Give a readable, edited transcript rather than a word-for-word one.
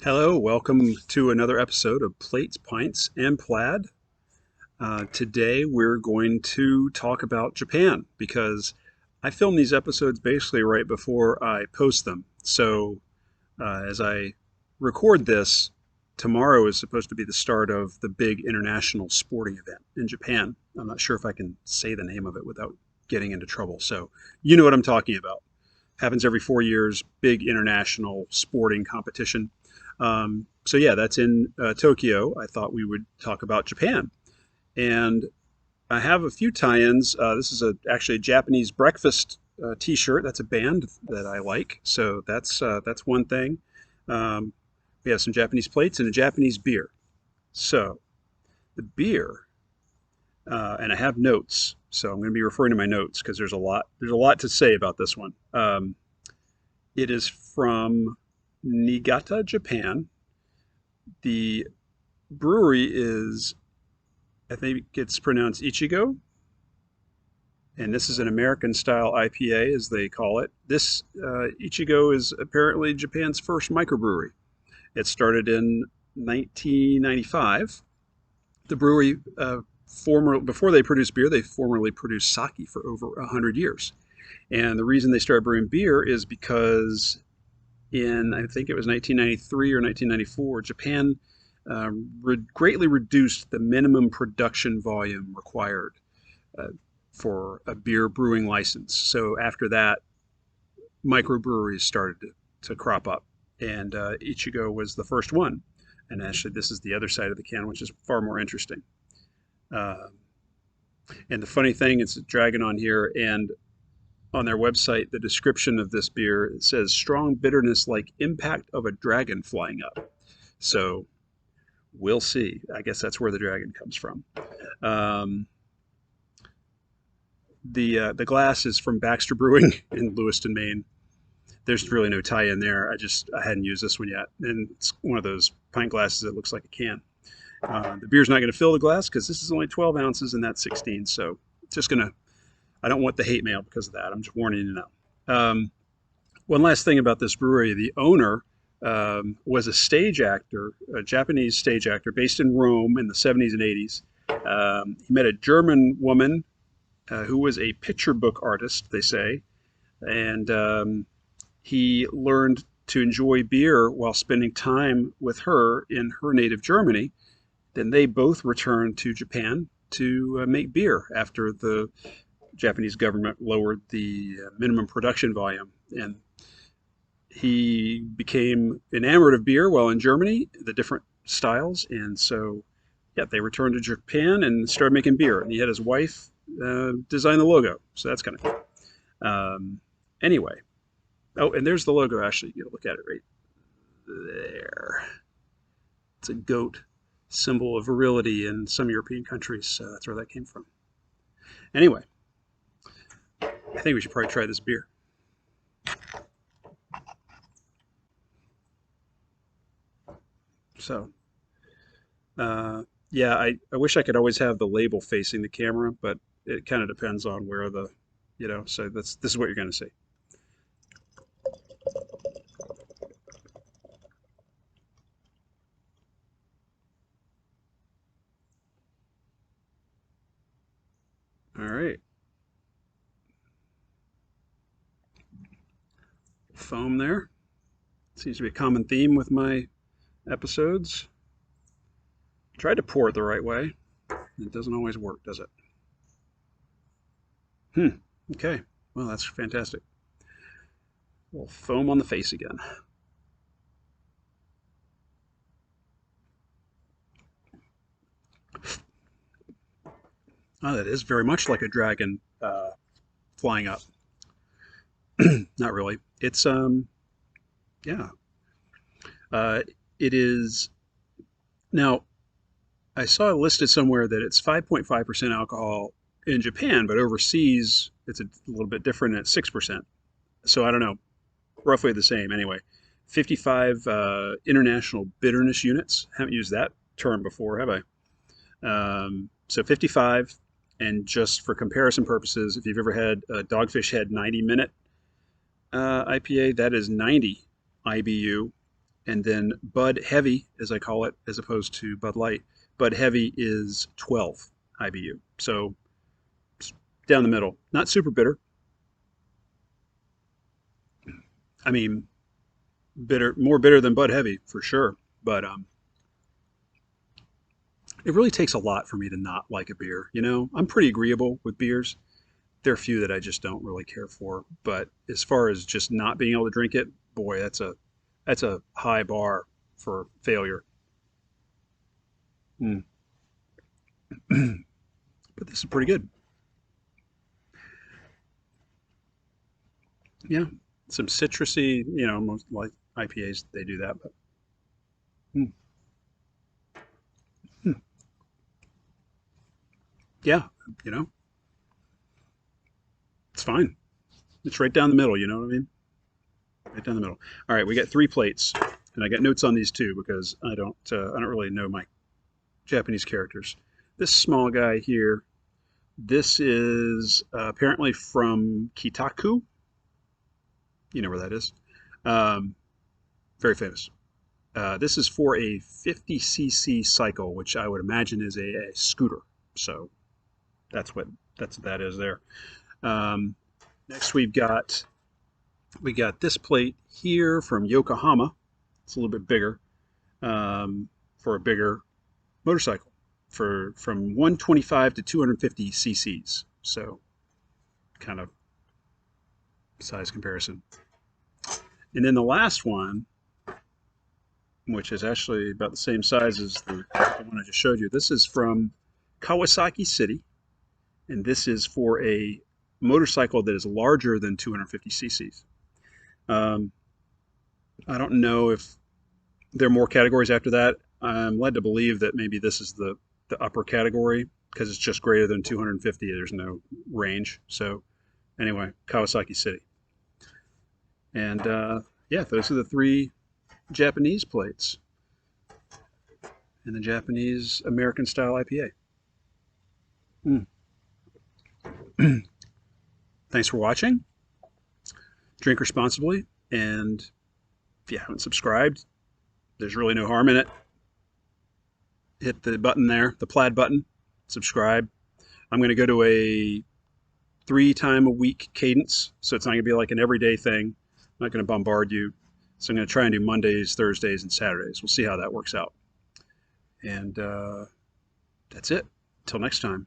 Hello, welcome to another episode of Plates, Pints, and Plaid. Today we're going to talk about Japan because I film these episodes basically right before I post them. So as I record this, tomorrow is supposed to be the start of the big international sporting event in Japan. I'm not sure if I can say the name of it without getting into trouble. So you know what I'm talking about. Happens every 4 years, big international sporting competition. So yeah, that's in Tokyo. I thought we would talk about Japan, and I have a few tie-ins. This is actually a Japanese breakfast T-shirt. That's a band that I like, so that's one thing. Um, we have some Japanese plates and a Japanese beer. So the beer, and I have notes, so I'm going to be referring to my notes because there's a lot to say about this one. It is from Niigata, Japan. The brewery is, I think it's pronounced Ichigo, and this is an American style IPA, as they call it. This Ichigo is apparently Japan's first microbrewery. It started in 1995. The brewery, before they produced beer, they formerly produced sake for over 100 years. And the reason they started brewing beer is because I think it was 1993 or 1994, Japan greatly reduced the minimum production volume required uh, for a beer brewing license. So after that, microbreweries started to crop up, and Ichigo was the first one. And actually, this is the other side of the can, which is far more interesting. Uh, and the funny thing, it's a dragon on here, and on their website, the description of this beer it says strong bitterness like impact of a dragon flying up. So we'll see. I guess that's where the dragon comes from. Um, the glass is from Baxter Brewing in Lewiston, Maine. There's really no tie-in there. I hadn't used this one yet, and it's one of those pint glasses that looks like a can. The beer's not going to fill the glass because this is only 12 ounces and that's 16. So just gonna. I don't want the hate mail because of that. I'm just warning you now. One last thing about this brewery: the owner was a stage actor, a Japanese stage actor based in Rome in the 70s and 80s. He met a German woman who was a picture book artist, they say, and he learned to enjoy beer while spending time with her in her native Germany. Then they both returned to Japan to make beer after the Japanese government lowered the minimum production volume. And he became enamored of beer while in Germany, the different styles. And so, yeah, they returned to Japan and started making beer. And he had his wife design the logo. So that's kind of cool. Anyway, oh, and there's the logo, actually. You gotta look at it right there. It's a goat, symbol of virility in some European countries. So that's where that came from. Anyway, I think we should probably try this beer. So, uh, yeah, I wish I could always have the label facing the camera, but it kind of depends on where so this is what you're going to see. All right. Foam there. Seems to be a common theme with my episodes. Tried to pour it the right way. It doesn't always work, does it? Okay. Well, that's fantastic. We'll foam on the face again. Oh, that is very much like a dragon flying up. Not really. It's yeah. Uh, it is now. I saw listed somewhere that it's 5.5% alcohol in Japan, but overseas it's a little bit different at 6%. So I don't know, roughly the same anyway. 55 international bitterness units. Haven't used that term before, have I? So 55, and just for comparison purposes, if you've ever had a Dogfish Head 90-minute IPA, that is 90 IBU. And then Bud Heavy, as I call it, as opposed to Bud Light, Bud Heavy is 12 IBU. So down the middle. Not super bitter. I mean, bitter, more bitter than Bud Heavy for sure. But it really takes a lot for me to not like a beer. You know, I'm pretty agreeable with beers. There are a few that I just don't really care for. But as far as just not being able to drink it, boy, that's a high bar for failure. Mm. But this is pretty good. Yeah, some citrusy. You know, most like IPAs they do that. But mm, mm, yeah, you know, it's fine. It's right down the middle. You know what I mean? Right down the middle. All right, we got three plates, and I got notes on these too because I don't really know my Japanese characters. This small guy here, this is apparently from Kitaku. You know where that is. Um, very famous. This is for a 50cc cycle, which I would imagine is a scooter. So that's what that is there. Um, next we got this plate here from Yokohama. It's a little bit bigger, for a bigger motorcycle, for from 125 to 250 cc's. So kind of size comparison. And then the last one, which is actually about the same size as the one I just showed you. This is from Kawasaki City, and this is for a motorcycle that is larger than 250 cc's. Um, I don't know if there are more categories after that. I'm led to believe that maybe this is the upper category because it's just greater than 250. There's no range. So anyway, Kawasaki City. And yeah, those are the three Japanese plates and the Japanese American style IPA. Mm. Thanks for watching. Drink responsibly. And if you haven't subscribed, there's really no harm in it. Hit the button there, the plaid button, subscribe. I'm going to go to a 3 time a week cadence, so it's not going to be like an everyday thing. I'm not going to bombard you. So I'm going to try and do Mondays, Thursdays, and Saturdays. We'll see how that works out. And that's it. Until next time.